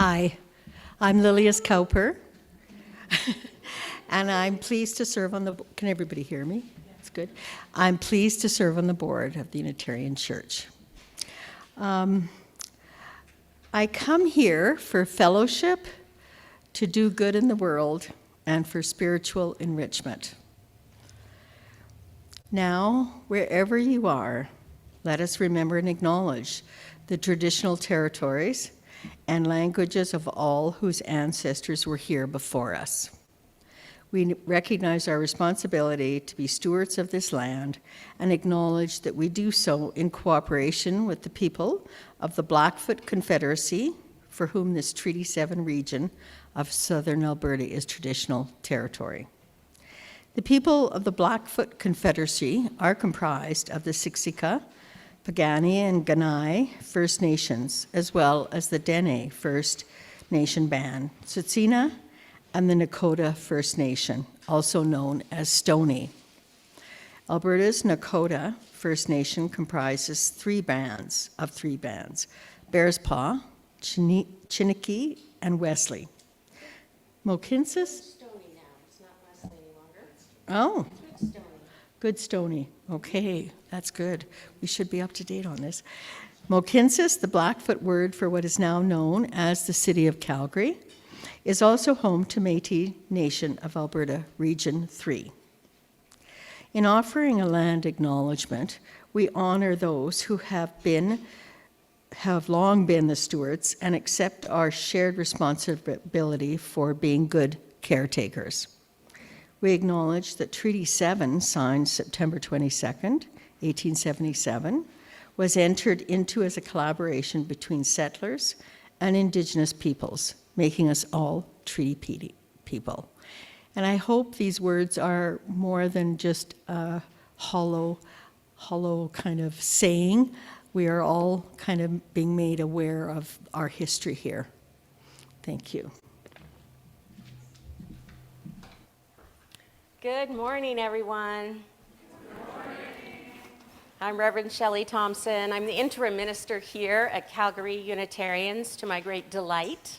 Hi, I'm Lilias Cowper, and I'm pleased to serve on the, can everybody hear me? That's good. I'm pleased to serve on the board of the Unitarian Church. I come here for fellowship, to do good in the world, and for spiritual enrichment. Now, wherever you are, let us remember and acknowledge the traditional territories and languages of all whose ancestors were here before us. We recognize our responsibility to be stewards of this land and acknowledge that we do so in cooperation with the people of the Blackfoot Confederacy, for whom this Treaty 7 region of southern Alberta is traditional territory. The people of the Blackfoot Confederacy are comprised of the Siksika, Piikani, and Kainai First Nations, as well as the Dene First Nation band, Tsuut'ina, and the Nakota First Nation, also known as Stoney. Alberta's Nakota First Nation comprises three bands, Bears Paw, Chiniki, and Wesley. Mohkinstsis? Stoney now, it's not Wesley any longer. Oh. Good Stoney. Good Stoney. Okay, that's good. We should be up to date on this. Mohkinstsis, the Blackfoot word for what is now known as the city of Calgary, is also home to Métis Nation of Alberta, Region 3. In offering a land acknowledgement, we honor those who have long been the stewards and accept our shared responsibility for being good caretakers. We acknowledge that Treaty 7, signed September 22nd, 1877, was entered into as a collaboration between settlers and Indigenous peoples, making us all treaty people. And I hope these words are more than just a hollow kind of saying. We are all kind of being made aware of our history here. Thank you. Good morning, everyone. I'm Reverend Shelley Thompson. I'm the interim minister here at Calgary Unitarians, to my great delight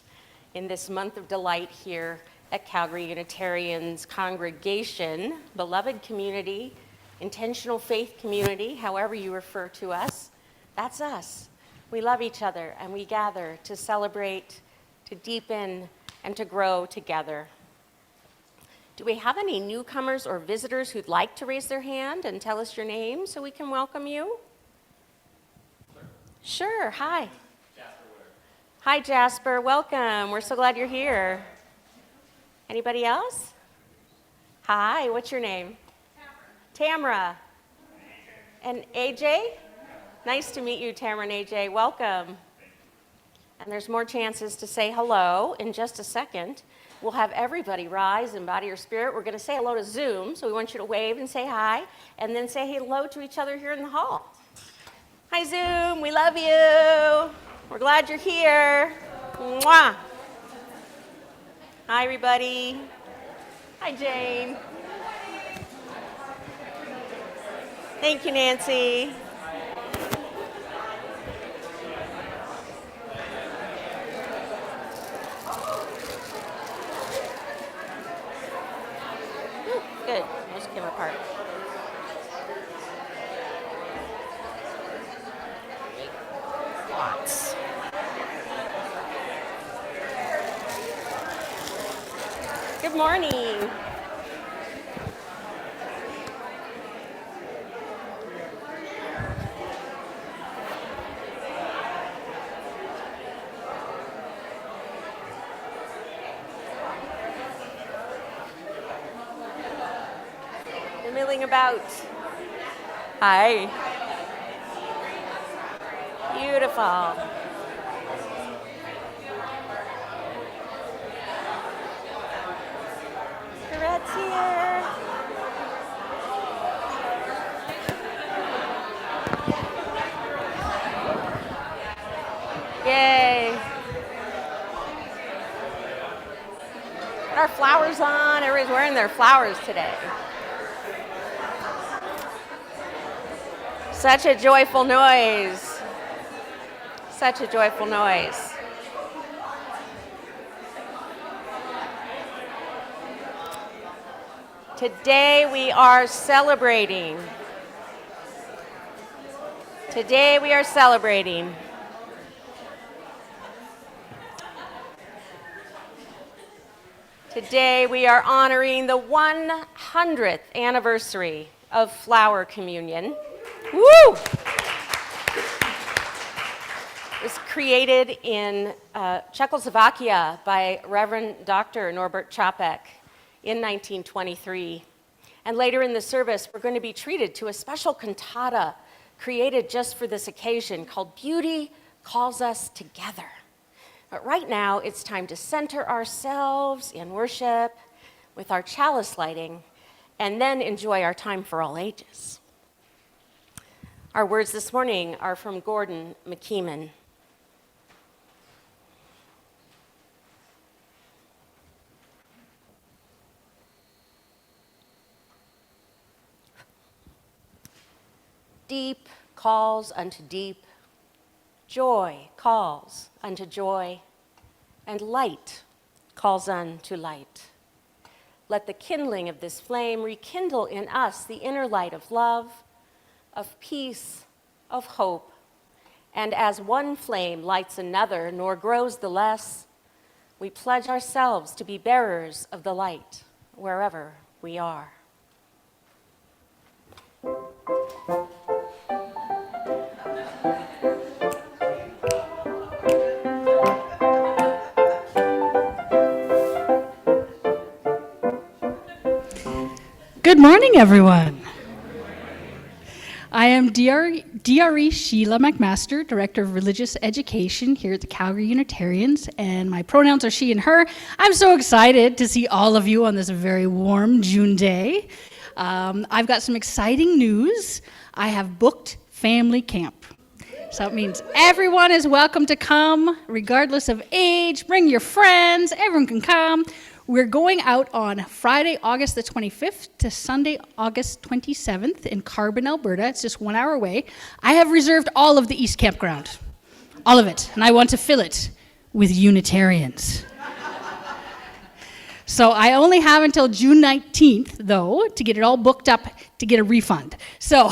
in this month of delight here at Calgary Unitarians congregation, beloved community, intentional faith community, however you refer to us. That's us. We love each other, and we gather to celebrate, to deepen, and to grow together. Do we have any newcomers or visitors who'd like to raise their hand and tell us your name so we can welcome you? Sure. Hi. Jasper Wood. Hi, Jasper. Welcome. We're so glad you're here. Anybody else? Hi. What's your name? Tamara. And AJ? Nice to meet you, Tamara and AJ. Welcome. And there's more chances to say hello in just a second. We'll have everybody rise in body or spirit. We're going to say hello to Zoom, so we want you to wave and say hi, and then say hello to each other here in the hall. Hi, Zoom. We love you. We're glad you're here. Mwah. Hi, everybody. Hi, Jane. Thank you, Nancy. Good. Most came apart. Lots. Good morning. Milling about. Hi. Beautiful. Corette's here. Yay. Got our flowers on. Everybody's wearing their flowers today. Such a joyful noise. Such a joyful noise. Today we are celebrating. Today we are celebrating. Today we are honoring the 100th anniversary of Flower Communion. Woo! It was created in Czechoslovakia by Reverend Dr. Norbert Čapek in 1923. And later in the service, we're going to be treated to a special cantata created just for this occasion called Beauty Calls Us Together. But right now, it's time to center ourselves in worship with our chalice lighting and then enjoy our time for all ages. Our words this morning are from Gordon McKeeman. Deep calls unto deep, joy calls unto joy, and light calls unto light. Let the kindling of this flame rekindle in us the inner light of love, of peace, of hope, and as one flame lights another, nor grows the less, we pledge ourselves to be bearers of the light wherever we are. Good morning, everyone. I am DRE Sheila McMaster, Director of Religious Education here at the Calgary Unitarians, and my pronouns are she and her. I'm so excited to see all of you on this very warm June day. I've got some exciting news. I have booked family camp. So it means everyone is welcome to come, regardless of age. Bring your friends, everyone can come. We're going out on Friday, August the 25th to Sunday, August 27th in Carbon, Alberta. It's just 1 hour away. I have reserved all of the East Campground, all of it, and I want to fill it with Unitarians. So I only have until June 19th, though, to get it all booked up to get a refund. So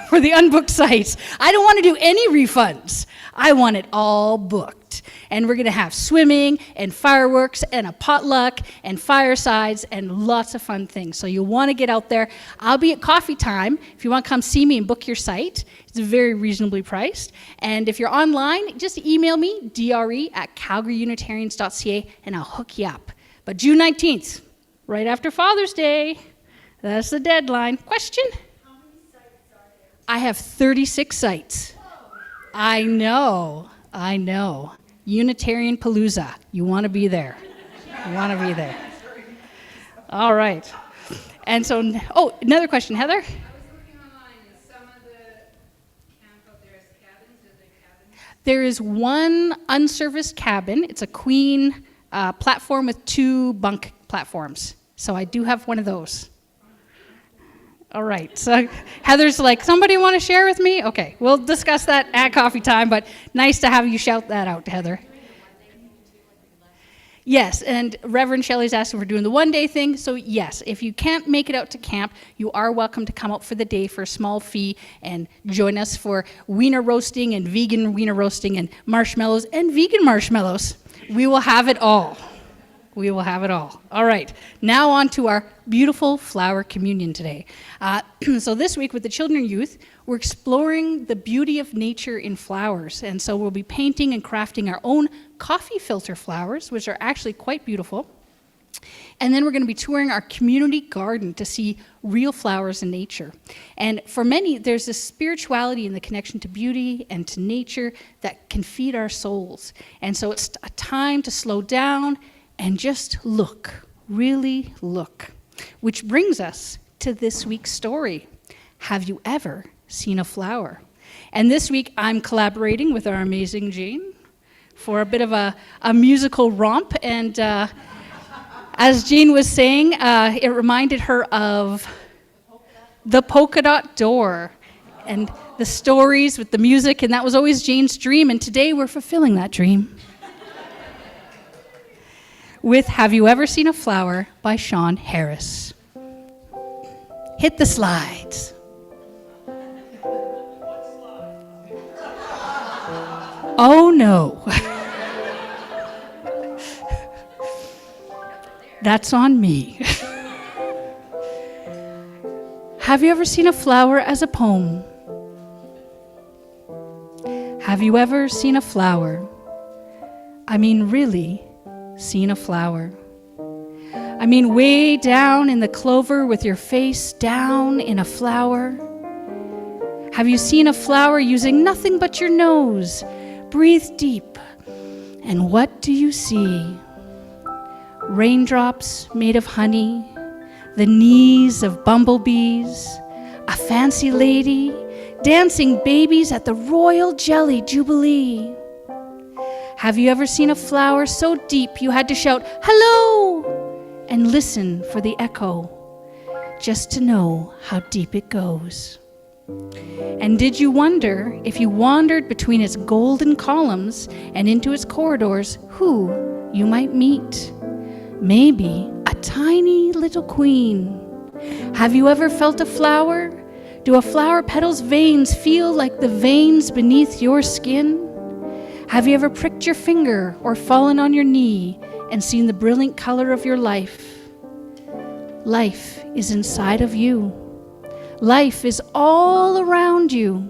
for the unbooked sites, I don't want to do any refunds. I want it all booked. And we're going to have swimming and fireworks and a potluck and firesides and lots of fun things. So you'll want to get out there. I'll be at coffee time if you want to come see me and book your site. It's very reasonably priced. And if you're online, just email me, dre@calgaryunitarians.ca, and I'll hook you up. But June 19th, right after Father's Day, that's the deadline. Question? How many sites are there? I have 36 sites. Whoa. I know. Unitarian Palooza. You want to be there. All right. And so, another question, Heather? I was looking online, and some of the camp out there is cabins. Are there cabins? There is one unserviced cabin. It's a queen platform with 2 bunk platforms. So I do have one of those. All right. So Heather's like, somebody want to share with me? Okay. We'll discuss that at coffee time, but nice to have you shout that out, Heather. Yes, and Reverend Shelley's asked if we're doing the one-day thing. So yes, if you can't make it out to camp, you are welcome to come out for the day for a small fee and join us for wiener roasting and vegan wiener roasting and marshmallows and vegan marshmallows. We will have it all. All right, now on to our beautiful flower communion today. So this week with the children and youth, we're exploring the beauty of nature in flowers. And so we'll be painting and crafting our own coffee filter flowers, which are actually quite beautiful. And then we're going to be touring our community garden to see real flowers in nature. And for many, there's this spirituality in the connection to beauty and to nature that can feed our souls. And so it's a time to slow down and just look, really look. Which brings us to this week's story. Have you ever seen a flower? And this week I'm collaborating with our amazing Jane for a bit of a musical romp. And as Jane was saying, it reminded her of the polka dot door and the stories with the music, and that was always Jane's dream. And today we're fulfilling that dream with Have You Ever Seen a Flower by Sean Harris. Hit the slides. Oh no. That's on me. Have you ever seen a flower as a poem? Have you ever seen a flower? I mean, really, seen a flower? I mean, way down in the clover with your face down in a flower? Have you seen a flower using nothing but your nose? Breathe deep. And what do you see? Raindrops made of honey, the knees of bumblebees, a fancy lady, dancing babies at the Royal Jelly Jubilee. Have you ever seen a flower so deep you had to shout, "Hello!" and listen for the echo, just to know how deep it goes? And did you wonder, if you wandered between its golden columns and into its corridors, who you might meet? Maybe a tiny little queen. Have you ever felt a flower? Do a flower petal's veins feel like the veins beneath your skin? Have you ever pricked your finger or fallen on your knee and seen the brilliant color of your life? Life is inside of you. Life is all around you.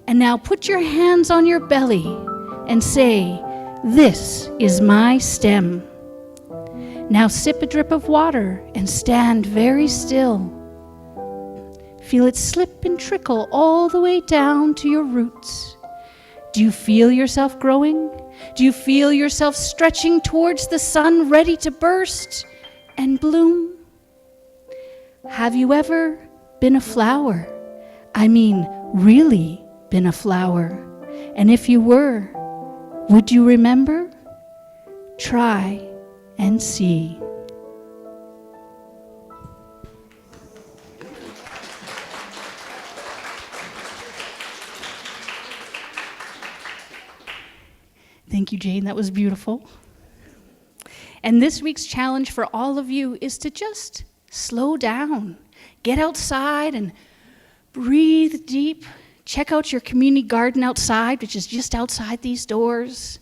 And now put your hands on your belly and say, "This is my stem." Now sip a drip of water and stand very still. Feel it slip and trickle all the way down to your roots. Do you feel yourself growing? Do you feel yourself stretching towards the sun, ready to burst and bloom? Have you ever been a flower? I mean, really been a flower. And if you were, would you remember? Try and see. Thank you, Jane. That was beautiful. And this week's challenge for all of you is to just slow down. Get outside and breathe deep. Check out your community garden outside, which is just outside these doors.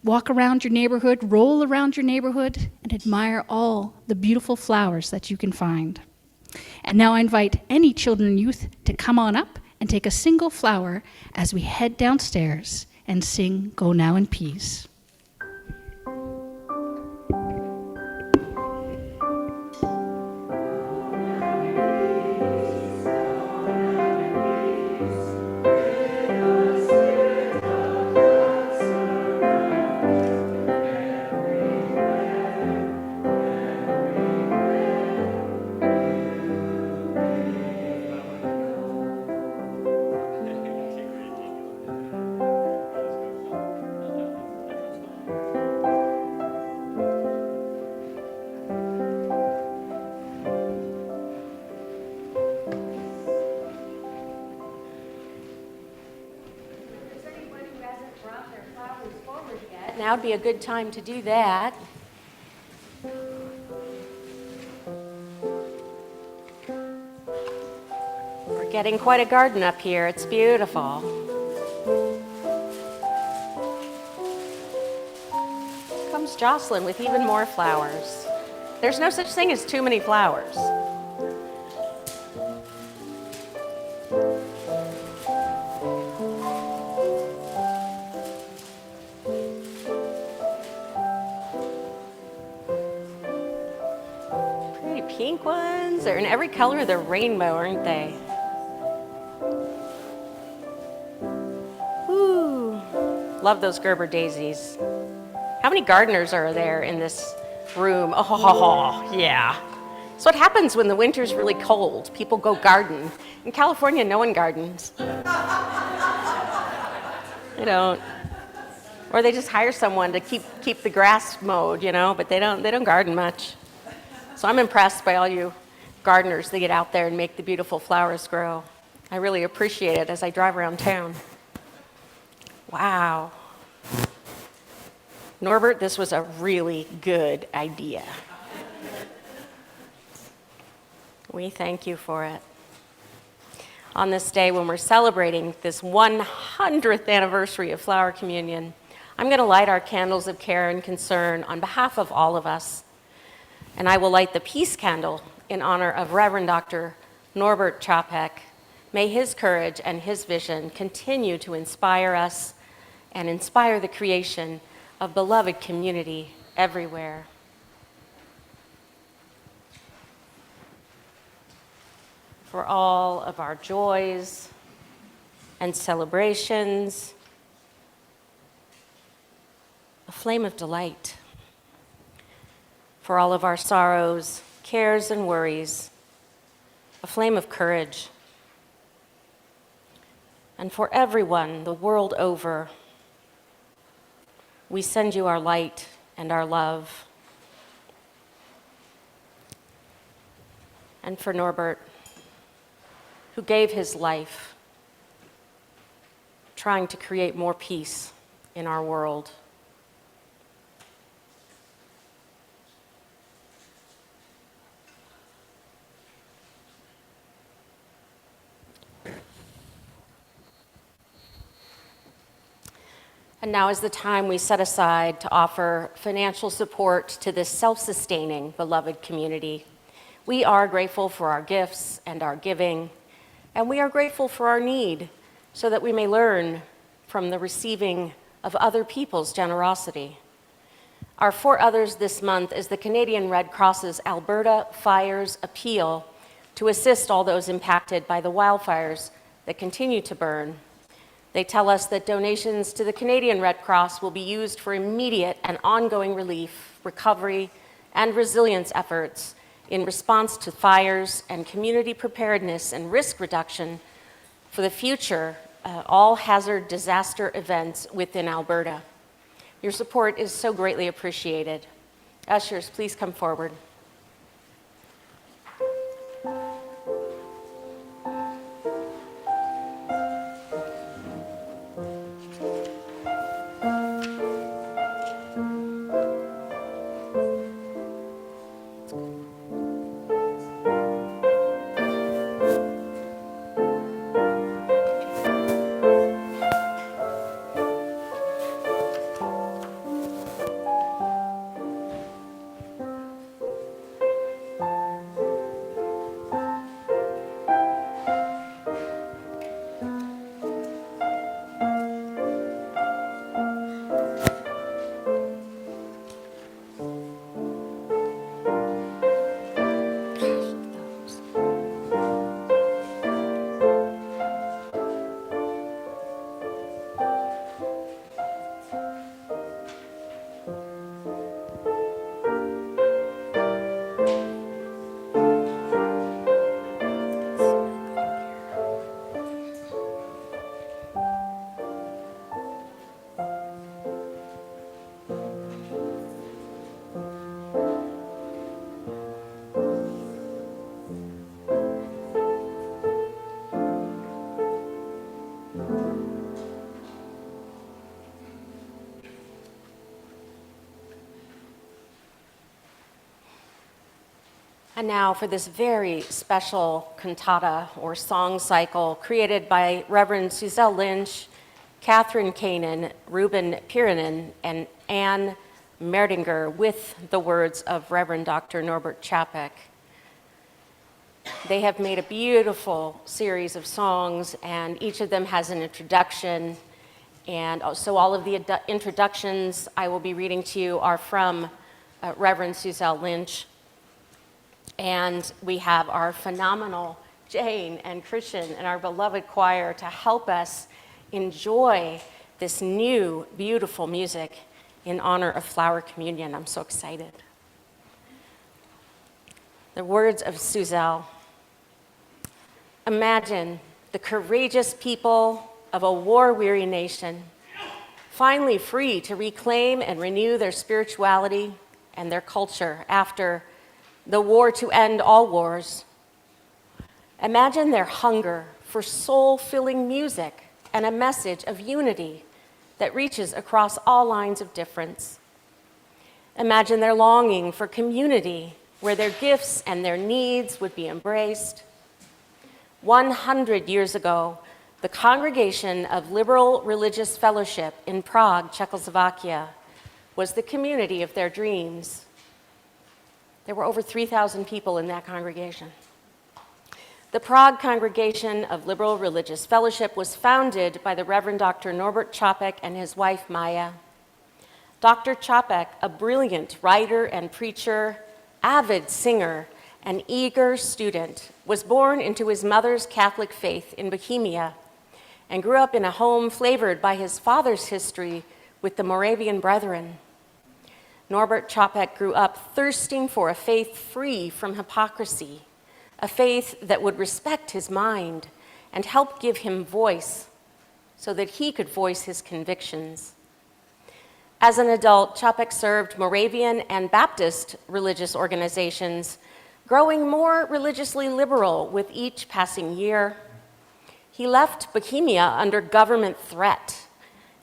Walk around your neighborhood, roll around your neighborhood, and admire all the beautiful flowers that you can find. And now I invite any children and youth to come on up and take a single flower as we head downstairs and sing "Go Now in Peace." Now would be a good time to do that. We're getting quite a garden up here. It's beautiful. Comes Jocelyn with even more flowers. There's no such thing as too many flowers. Pink ones. They're in every color of the rainbow, aren't they? Ooh, love those Gerber daisies. How many gardeners are there in this room? Oh, yeah. So what happens when the winter's really cold? People go garden. In California, no one gardens. They don't. Or they just hire someone to keep the grass mowed, but they don't garden much. So I'm impressed by all you gardeners that get out there and make the beautiful flowers grow. I really appreciate it as I drive around town. Wow. Norbert, this was a really good idea. We thank you for it. On this day when we're celebrating this 100th anniversary of Flower Communion, I'm going to light our candles of care and concern on behalf of all of us. And I will light the peace candle in honor of Reverend Dr. Norbert Chapek. May his courage and his vision continue to inspire us and inspire the creation of beloved community everywhere. For all of our joys and celebrations, a flame of delight. For all of our sorrows, cares, and worries, a flame of courage. And for everyone the world over, we send you our light and our love. And for Norbert, who gave his life trying to create more peace in our world. And now is the time we set aside to offer financial support to this self-sustaining, beloved community. We are grateful for our gifts and our giving, and we are grateful for our need so that we may learn from the receiving of other people's generosity. Our For Others this month is the Canadian Red Cross's Alberta Fires Appeal to assist all those impacted by the wildfires that continue to burn. They tell us that donations to the Canadian Red Cross will be used for immediate and ongoing relief, recovery, and resilience efforts in response to fires and community preparedness and risk reduction for the future all hazard disaster events within Alberta. Your support is so greatly appreciated. Ushers, please come forward. And now for this very special cantata or song cycle created by Reverend Suzelle Lynch, Catherine Kanan, Ruben Pirinen, and Anne Merdinger with the words of Reverend Dr. Norbert Chapek. They have made a beautiful series of songs, and each of them has an introduction. And so all of the introductions I will be reading to you are from Reverend Suzelle Lynch. And we have our phenomenal Jane and Christian and our beloved choir to help us enjoy this new, beautiful music in honor of Flower Communion. I'm so excited. The words of Suzelle. Imagine the courageous people of a war-weary nation, finally free to reclaim and renew their spirituality and their culture after the war to end all wars. Imagine their hunger for soul-filling music and a message of unity that reaches across all lines of difference. Imagine their longing for community where their gifts and their needs would be embraced. 100 years ago, the Congregation of Liberal Religious Fellowship in Prague, Czechoslovakia, was the community of their dreams. There were over 3,000 people in that congregation. The Prague Congregation of Liberal Religious Fellowship was founded by the Reverend Dr. Norbert Čapek and his wife, Maya. Dr. Čapek, a brilliant writer and preacher, avid singer, and eager student, was born into his mother's Catholic faith in Bohemia and grew up in a home flavored by his father's history with the Moravian Brethren. Norbert Čapek grew up thirsting for a faith free from hypocrisy, a faith that would respect his mind and help give him voice so that he could voice his convictions. As an adult, Čapek served Moravian and Baptist religious organizations, growing more religiously liberal with each passing year. He left Bohemia under government threat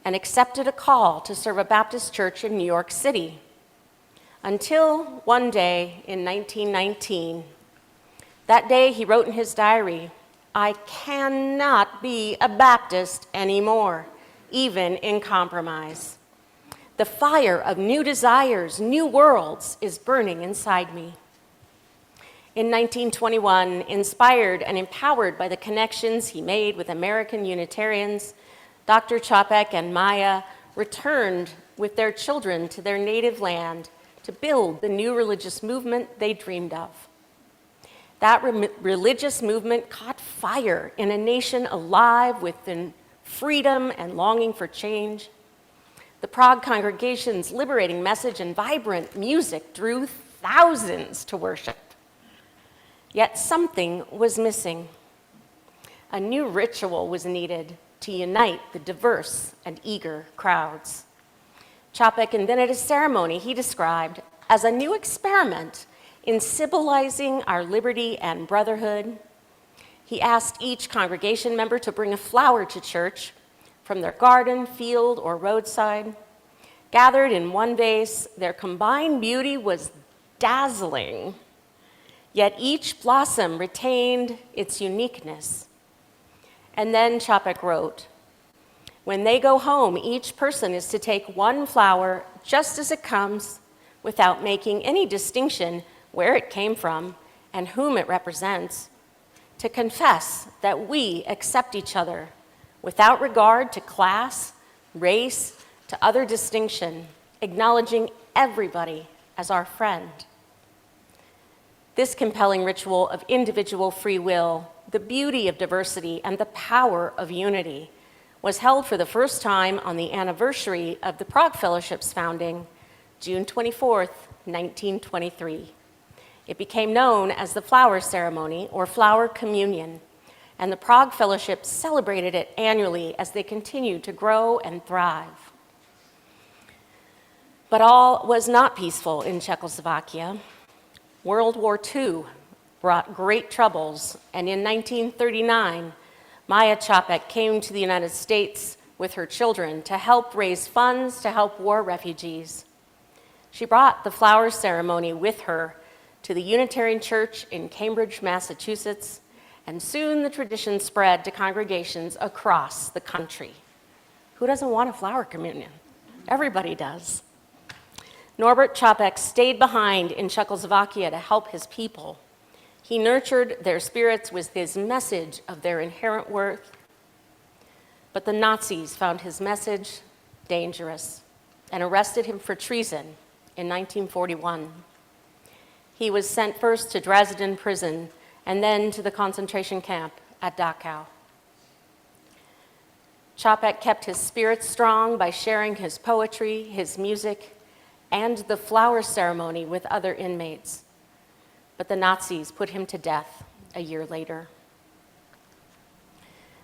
and accepted a call to serve a Baptist church in New York City. Until one day in 1919, that day he wrote in his diary, "I cannot be a Baptist anymore, even in compromise. The fire of new desires, new worlds is burning inside me." In 1921, inspired and empowered by the connections he made with American Unitarians, Dr. Čapek and Maya returned with their children to their native land to build the new religious movement they dreamed of. That religious movement caught fire in a nation alive with freedom and longing for change. The Prague congregation's liberating message and vibrant music drew thousands to worship. Yet something was missing. A new ritual was needed to unite the diverse and eager crowds. Čapek invented a ceremony he described as a new experiment in symbolizing our liberty and brotherhood. He asked each congregation member to bring a flower to church from their garden, field, or roadside. Gathered in one vase, their combined beauty was dazzling. Yet each blossom retained its uniqueness. And then Čapek wrote, "When they go home, each person is to take one flower just as it comes, without making any distinction where it came from and whom it represents, to confess that we accept each other without regard to class, race, to other distinction, acknowledging everybody as our friend." This compelling ritual of individual free will, the beauty of diversity, and the power of unity was held for the first time on the anniversary of the Prague Fellowship's founding, June 24th, 1923. It became known as the Flower Ceremony or Flower Communion, and the Prague Fellowship celebrated it annually as they continued to grow and thrive. But all was not peaceful in Czechoslovakia. World War II brought great troubles, and in 1939, Maya Čapek came to the United States with her children to help raise funds to help war refugees. She brought the flower ceremony with her to the Unitarian Church in Cambridge, Massachusetts, and soon the tradition spread to congregations across the country. Who doesn't want a flower communion? Everybody does. Norbert Čapek stayed behind in Czechoslovakia to help his people. He nurtured their spirits with his message of their inherent worth. But the Nazis found his message dangerous and arrested him for treason in 1941. He was sent first to Dresden prison and then to the concentration camp at Dachau. Čapek kept his spirits strong by sharing his poetry, his music, and the flower ceremony with other inmates. But the Nazis put him to death a year later.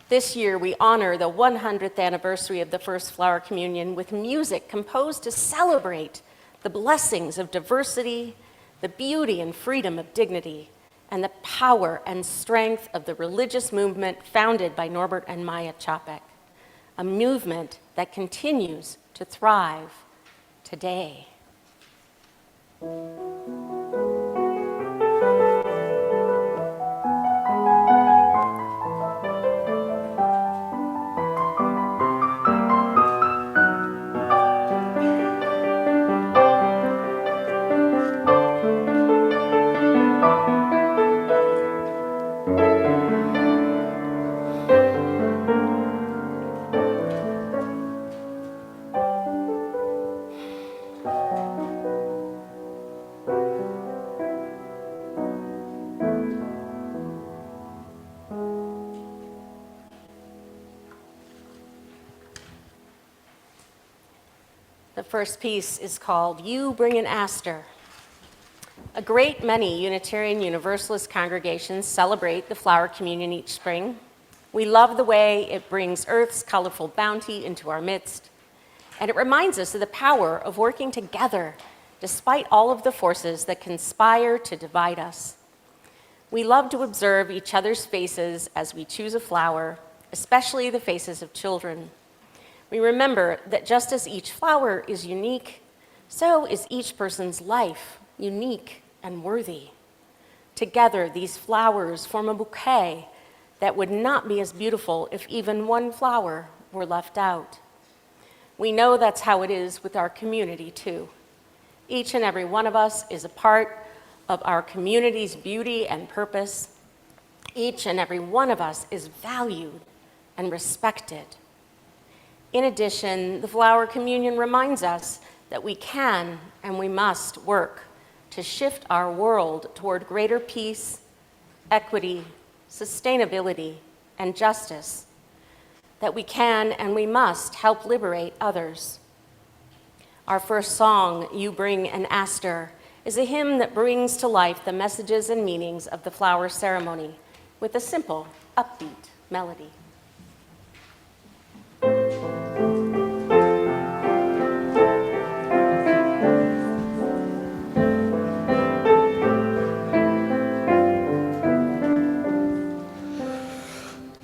This year, we honor the 100th anniversary of the first flower communion with music composed to celebrate the blessings of diversity, the beauty and freedom of dignity, and the power and strength of the religious movement founded by Norbert and Maya Čapek, a movement that continues to thrive today. The first piece is called You Bring an Aster. A great many Unitarian Universalist congregations celebrate the flower communion each spring. We love the way it brings Earth's colorful bounty into our midst, and it reminds us of the power of working together despite all of the forces that conspire to divide us. We love to observe each other's faces as we choose a flower, especially the faces of children. We remember that just as each flower is unique, so is each person's life unique and worthy. Together, these flowers form a bouquet that would not be as beautiful if even one flower were left out. We know that's how it is with our community, too. Each and every one of us is a part of our community's beauty and purpose. Each and every one of us is valued and respected. In addition, the flower communion reminds us that we can and we must work to shift our world toward greater peace, equity, sustainability, and justice, that we can and we must help liberate others. Our first song, You Bring an Aster, is a hymn that brings to life the messages and meanings of the flower ceremony with a simple, upbeat melody.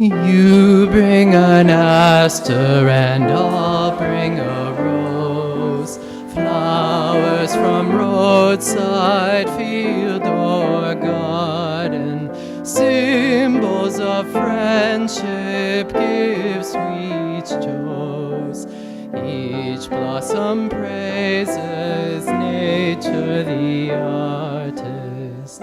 You bring an aster and I'll bring a rose, flowers from roadside, field or garden, symbols of friendship, give sweet joys. Each blossom praises nature the artist.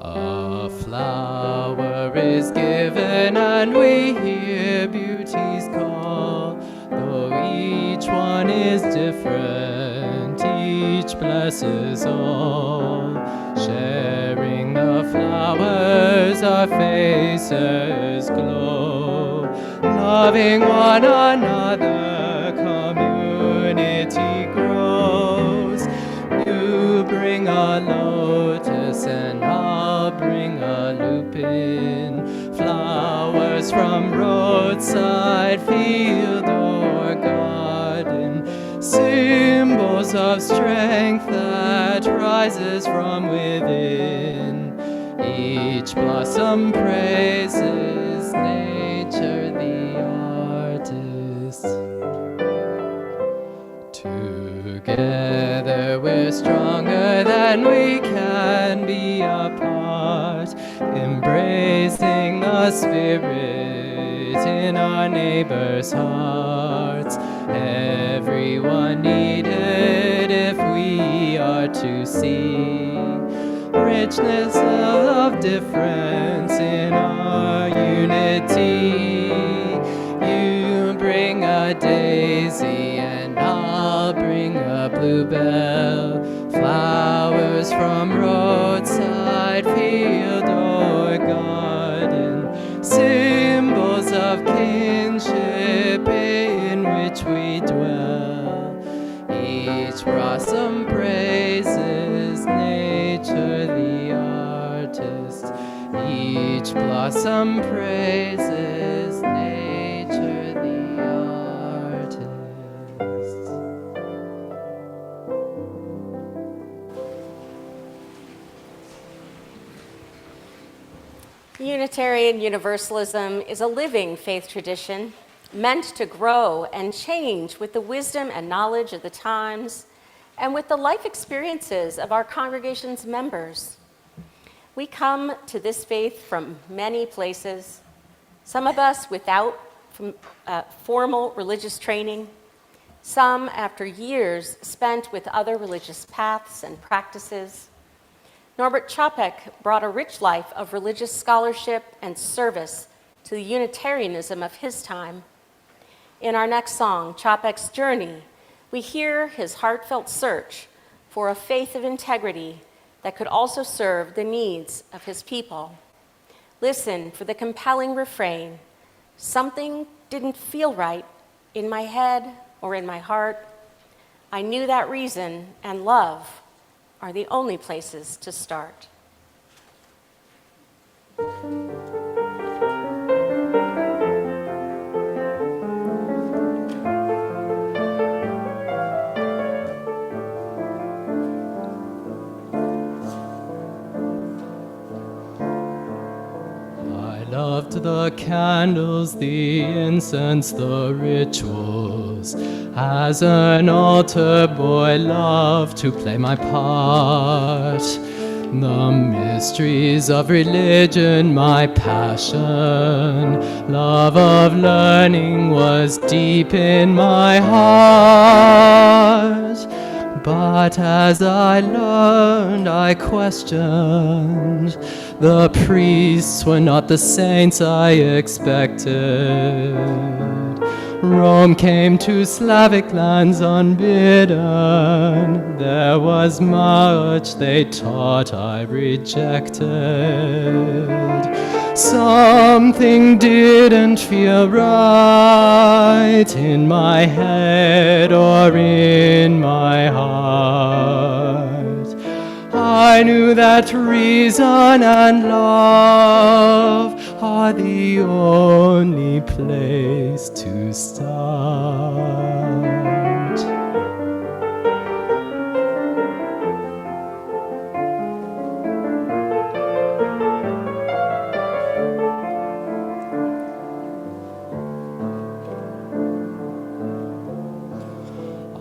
A flower is given and we hear beauty's call, though each one is different, each blesses all. Sharing the flowers, our faces glow, loving one another, community grows. You bring a lotus and I'll bring a lupin, flowers from roadside, field or garden, symbols of strength that rises from within. Each blossom praises nature the artist. Together we're stronger than we can be apart, embracing the spirit in our neighbors' hearts. Everyone needed if we are to see richness of difference in our unity. You bring a daisy and I'll bring a bluebell, flowers from roadside, field or garden, symbols of kinship in which we dwell. Each blossom praises nature the artist. Each blossom praises nature the artist. Unitarian Universalism is a living faith tradition meant to grow and change with the wisdom and knowledge of the times and with the life experiences of our congregation's members. We come to this faith from many places, some of us without formal religious training, some after years spent with other religious paths and practices. Norbert Chopek brought a rich life of religious scholarship and service to the Unitarianism of his time. In our next song, Chopek's Journey, we hear his heartfelt search for a faith of integrity that could also serve the needs of his people. Listen for the compelling refrain, "Something didn't feel right in my head or in my heart, I knew that reason and love are the only places to start. I loved the candles, the incense, the rituals. As an altar boy, loved to play my part. The mysteries of religion, my passion. Love of learning was deep in my heart. But as I learned, I questioned. The priests were not the saints I expected. Rome came to Slavic lands unbidden. There was much they taught I rejected. Something didn't feel right in my head or in my heart. I knew that reason and love are the only place to start.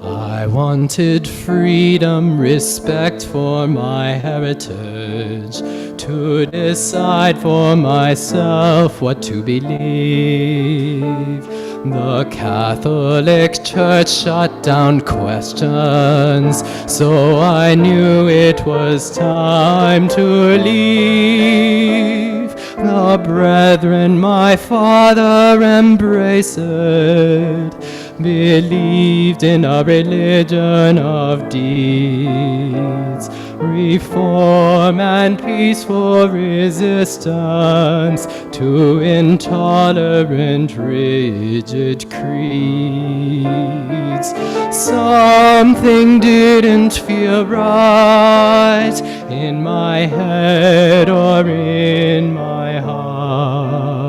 I wanted freedom, respect for my heritage, to decide for myself what to believe. The Catholic Church shut down questions, so I knew it was time to leave. The brethren my father embraced believed in a religion of deeds, reform and peaceful resistance to intolerant, rigid creeds. Something didn't feel right in my head or in my heart.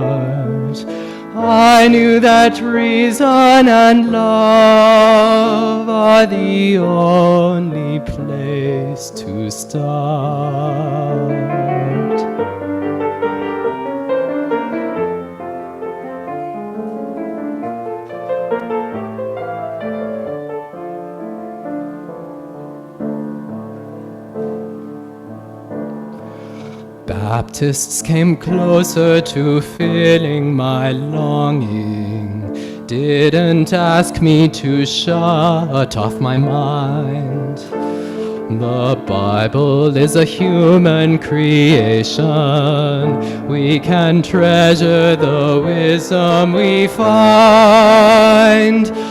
I knew that reason and love are the only place to start. Baptists came closer to filling my longing, didn't ask me to shut off my mind. The Bible is a human creation. We can treasure the wisdom we find.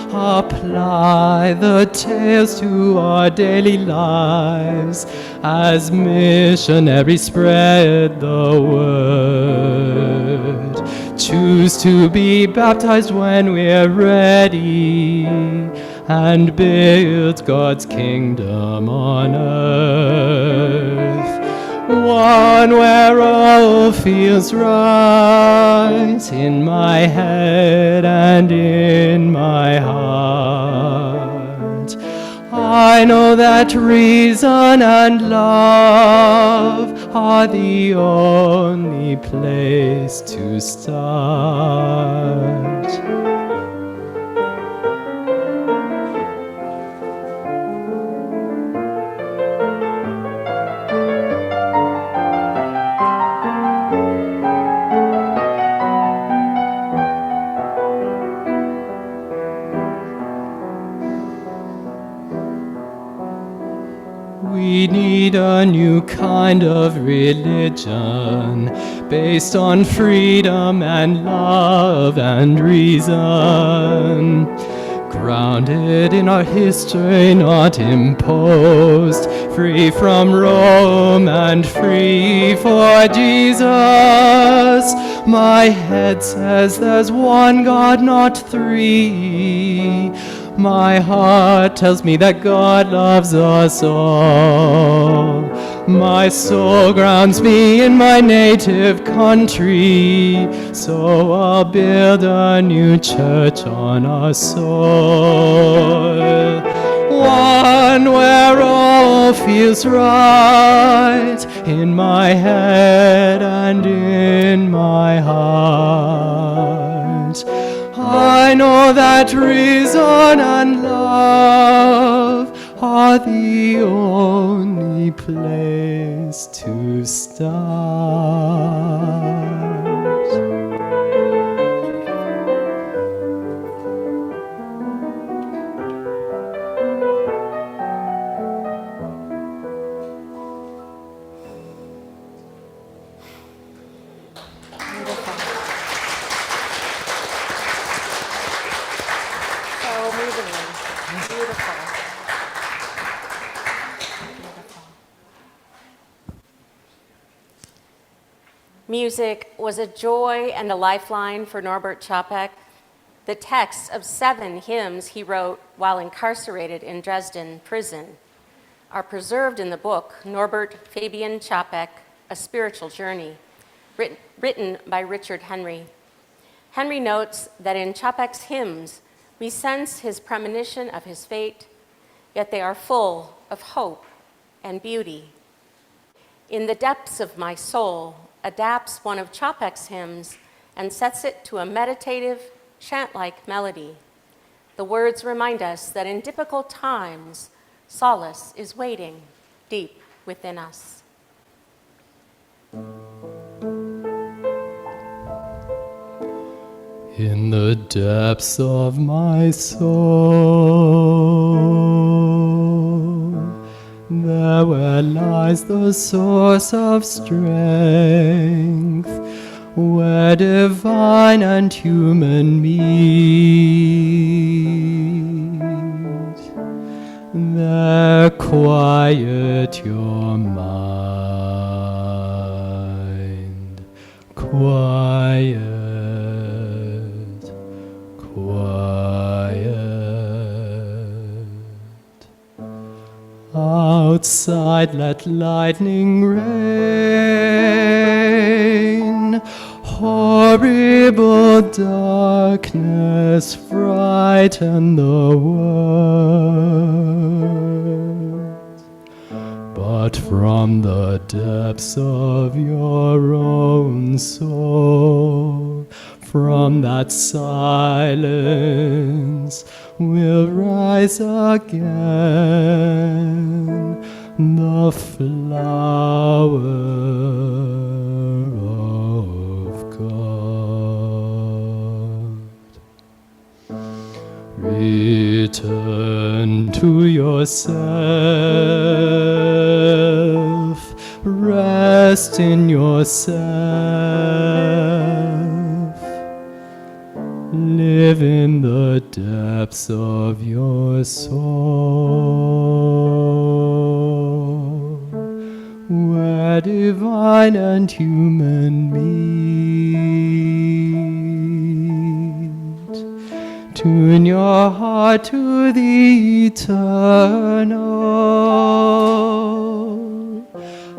Apply the tales to our daily lives as missionaries spread the word. Choose to be baptized when we're ready and build God's kingdom on earth. One where all feels right in my head and in my heart. I know that reason and love are the only place to start. We need a new kind of religion based on freedom and love and reason, grounded in our history, not imposed, free from Rome and free for Jesus. My head says there's one God, not three. My heart tells me that God loves us all. My soul grounds me in my native country, so I'll build a new church on our soil. One where all feels right in my head and in my heart. I know that reason and love are the only place to start. So moving. Beautiful. Music was a joy and a lifeline for Norbert Chopek. The texts of 7 hymns he wrote while incarcerated in Dresden prison are preserved in the book Norbert Fabian Chopek, A Spiritual Journey, written by Richard Henry. Henry notes that in Chopek's hymns, we sense his premonition of his fate, yet they are full of hope and beauty. In the Depths of My Soul adapts one of Chopek's hymns and sets it to a meditative, chant-like melody. The words remind us that in difficult times, solace is waiting deep within us. In the depths of my soul, there where lies the source of strength, where divine and human meet, there quiet your mind, quiet. Outside let lightning rain, horrible darkness frighten the world. But from the depths of your own soul, from that silence will rise again the flower of God. Return to yourself, rest in yourself. Live in the depths of your soul, where divine and human meet. Tune your heart to the eternal,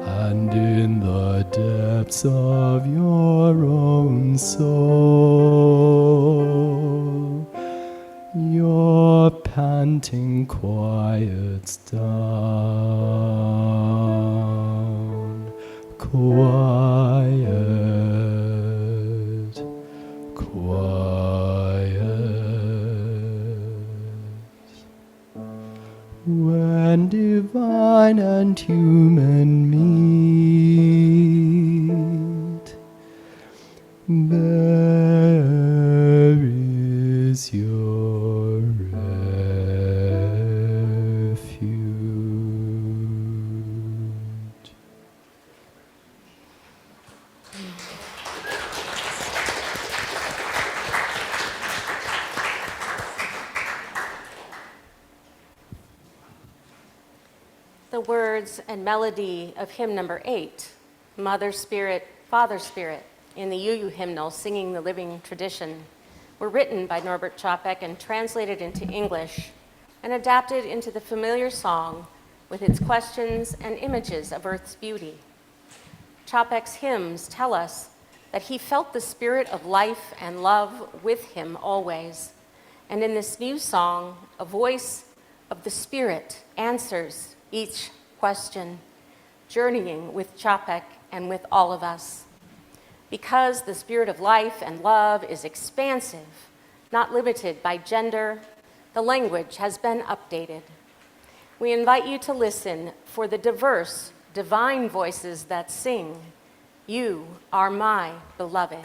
and in the depths of your own soul, your panting quiets down. Quiet, quiet. When divine and human meet, there is your refuge. The words and melody of hymn number 8, Mother Spirit, Father Spirit, in the UU hymnal, Singing the Living Tradition, were written by Norbert Chopek and translated into English and adapted into the familiar song with its questions and images of Earth's beauty. Chopek's hymns tell us that he felt the spirit of life and love with him always. And in this new song, a voice of the Spirit answers each question, journeying with Chopek and with all of us. Because the spirit of life and love is expansive, not limited by gender, the language has been updated. We invite you to listen for the diverse, divine voices that sing, "You are my beloved."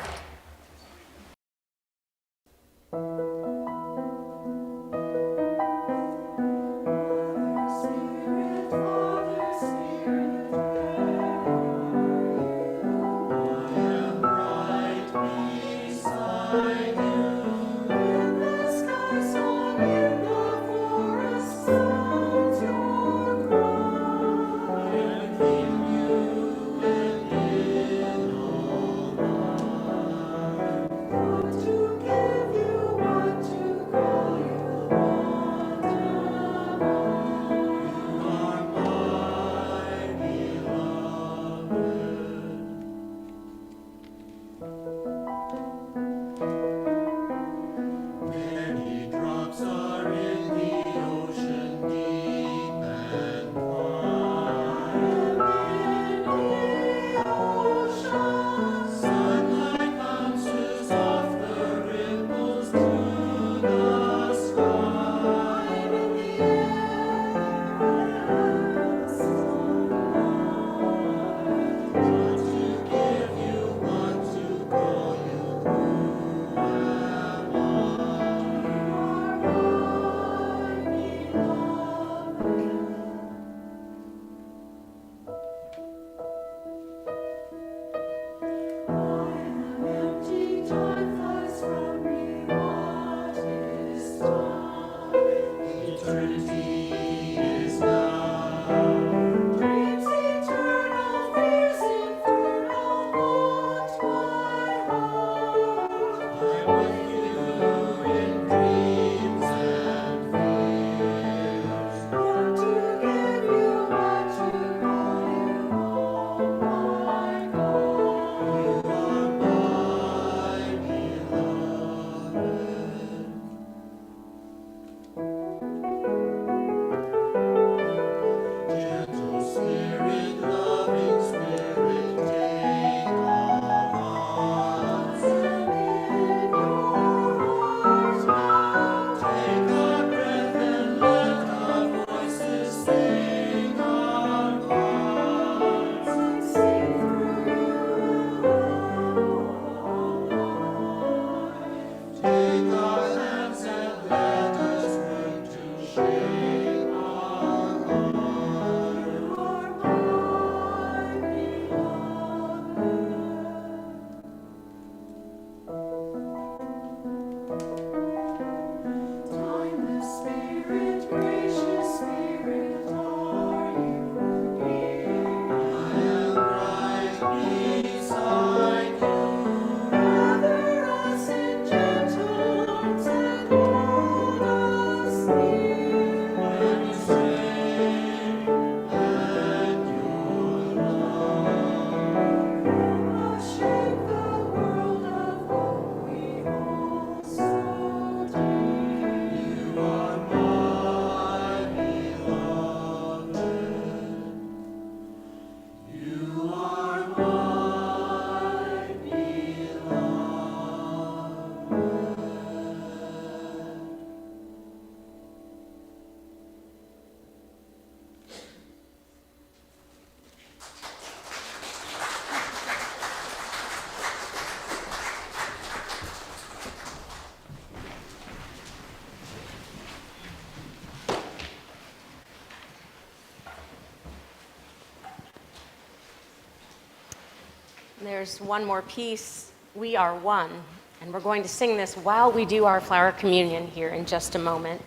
There's one more piece, "We Are One," and we're going to sing this while we do our flower communion here in just a moment.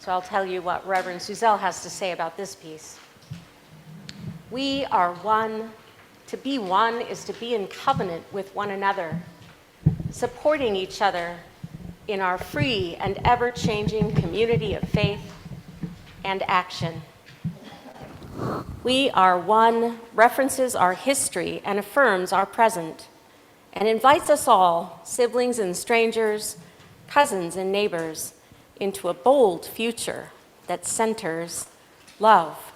So I'll tell you what Reverend Suzelle has to say about this piece. We are one. To be one is to be in covenant with one another. supporting each other in our free and ever-changing community of faith and action. We Are One references our history and affirms our present, and invites us all, siblings and strangers, cousins and neighbors, into a bold future that centers love.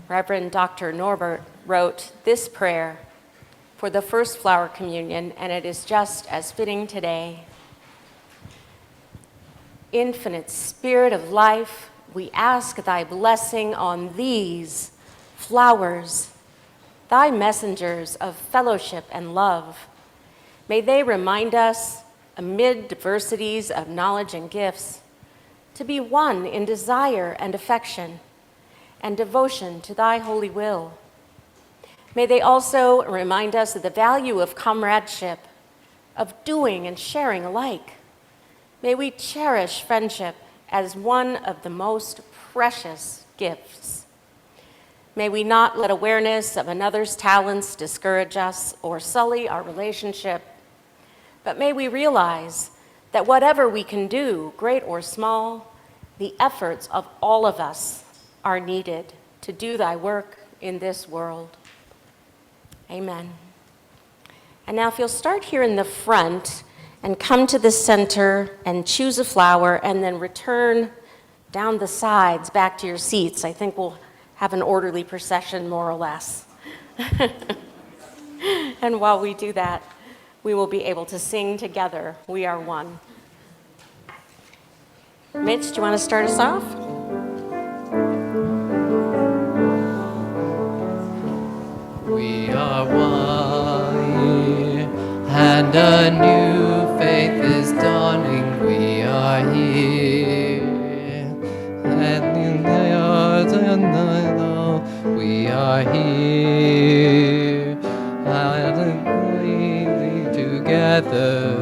Reverend Dr. Norbert wrote this prayer for the first flower communion, and it is just as fitting today. Infinite Spirit of life, we ask thy blessing on these flowers, thy messengers of fellowship and love. May they remind us, amid diversities of knowledge and gifts, to be one in desire and affection and devotion to thy holy will. May they also remind us of the value of comradeship, of doing and sharing alike. May we cherish friendship as one of the most precious gifts. May we not let awareness of another's talents discourage us or sully our relationship, but may we realize that whatever we can do, great or small, the efforts of all of us are needed to do thy work in this world. Amen. And now if you'll start here in the front and come to the center and choose a flower and then return down the sides back to your seats. I think we'll have an orderly procession, more or less. And while we do that, we will be able to sing together, We Are One. Mitch, do you want to start us off? We are one, and a new faith is dawning. We are here, we are here, together,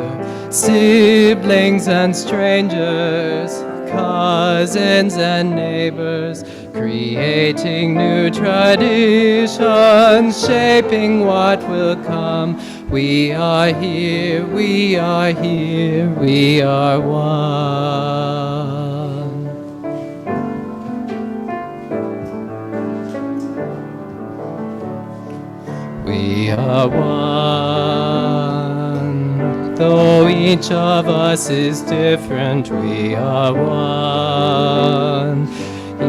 siblings and strangers, cousins and neighbors, creating new traditions, shaping what will come. We are here, we are here, we are one. We are one, though each of us is different, we are one.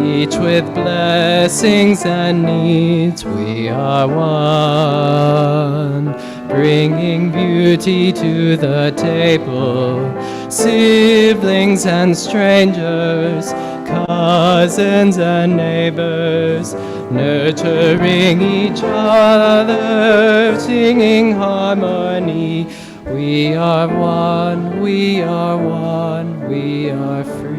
Each with blessings and needs, we are one. Bringing beauty to the table, siblings and strangers, cousins and neighbors, nurturing each other, singing harmony. We are one, we are one, we are free.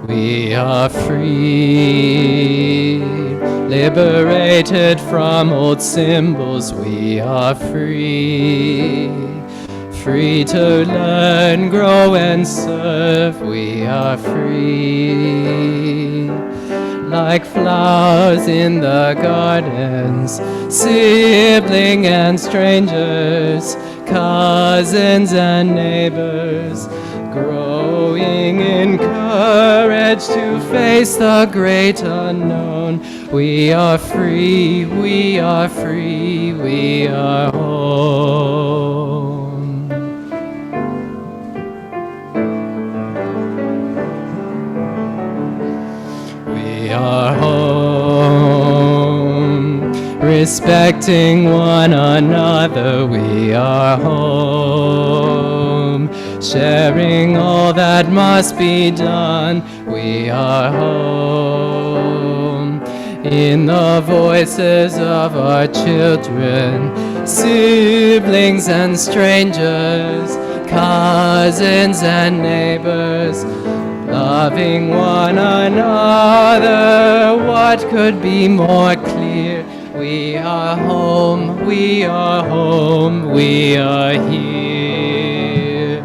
We are free, liberated from old symbols. We are free, free to learn, grow, and serve. We are free, like flowers in the gardens, sibling and strangers, cousins and neighbors, growing in courage to face the great unknown. We are free, we are free, we are home. We are home, respecting one another. We are home, sharing all that must be done. We are home, in the voices of our children, siblings and strangers, cousins and neighbors, loving one another. What could be more clear? We are home, we are home, we are here.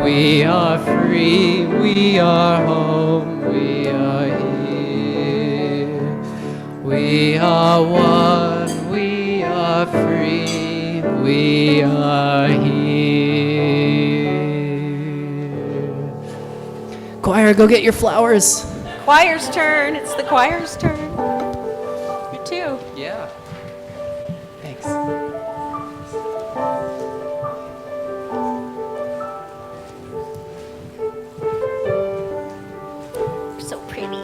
We are free, we are home, We are one, we are free, we are here. Choir, go get your flowers. Choir's turn. It's the choir's turn. You too. Yeah. Thanks. You're so pretty.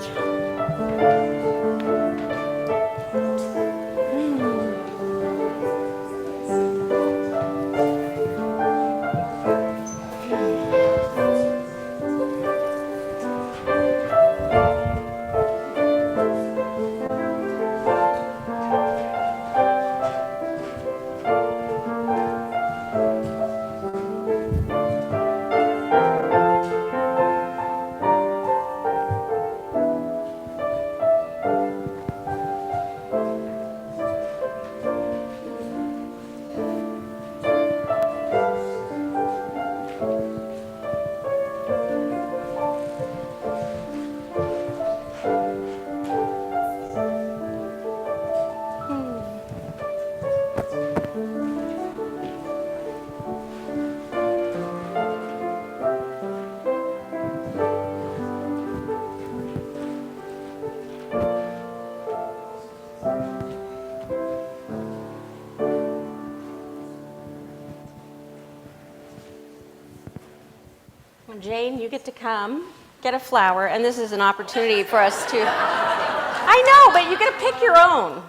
Well, Jane, you get to come, get a flower, and this is an opportunity for us to. I know, but you get to pick your own.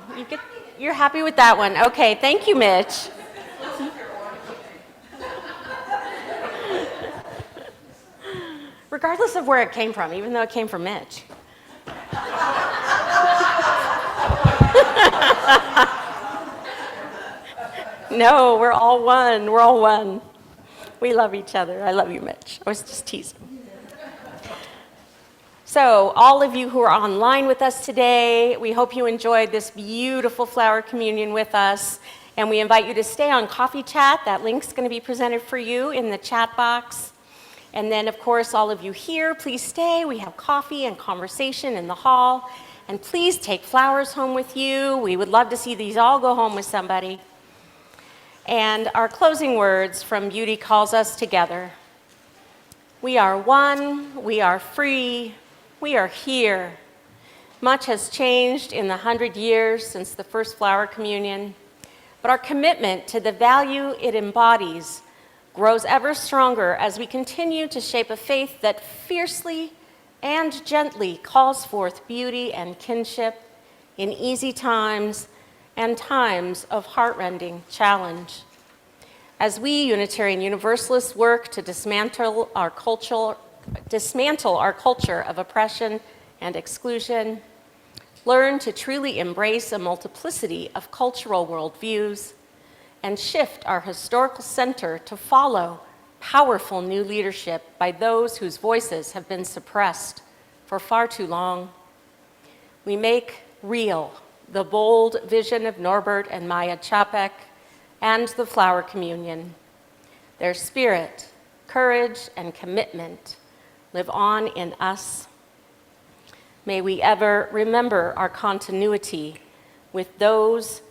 You're happy with that one. Okay, thank you, Mitch. Regardless of where it came from, even though it came from Mitch. No, we're all one. We're all one. We love each other. I love you, Mitch. I was just teasing. So, all of you who are online with us today, we hope you enjoyed this beautiful flower communion with us. And we invite you to stay on Coffee Chat. That link's going to be presented for you in the chat box. And then, of course, all of you here, please stay. We have coffee and conversation in the hall. And please take flowers home with you. We would love to see these all go home with somebody. And our closing words from Beauty calls us together. We are one, we are free, we are here. Much has changed in the 100 years since the first flower communion, but our commitment to the value it embodies grows ever stronger as we continue to shape a faith that fiercely and gently calls forth beauty and kinship in easy times and times of heartrending challenge. As we Unitarian Universalists work to dismantle our culture of oppression and exclusion, learn to truly embrace a multiplicity of cultural worldviews, and shift our historical center to follow powerful new leadership by those whose voices have been suppressed for far too long, we make real the bold vision of Norbert and Maya Chapek and the flower communion. Their spirit, courage, and commitment live on in us. May we ever remember our continuity with those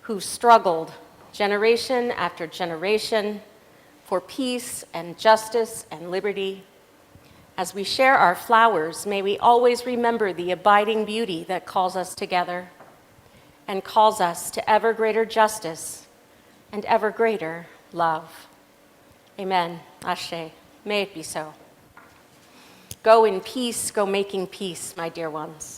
who struggled generation after generation for peace and justice and liberty. As we share our flowers, may we always remember the abiding beauty that calls us together and calls us to ever greater justice and ever greater love. Amen. Ashe. May it be so. Go in peace, go making peace, my dear ones.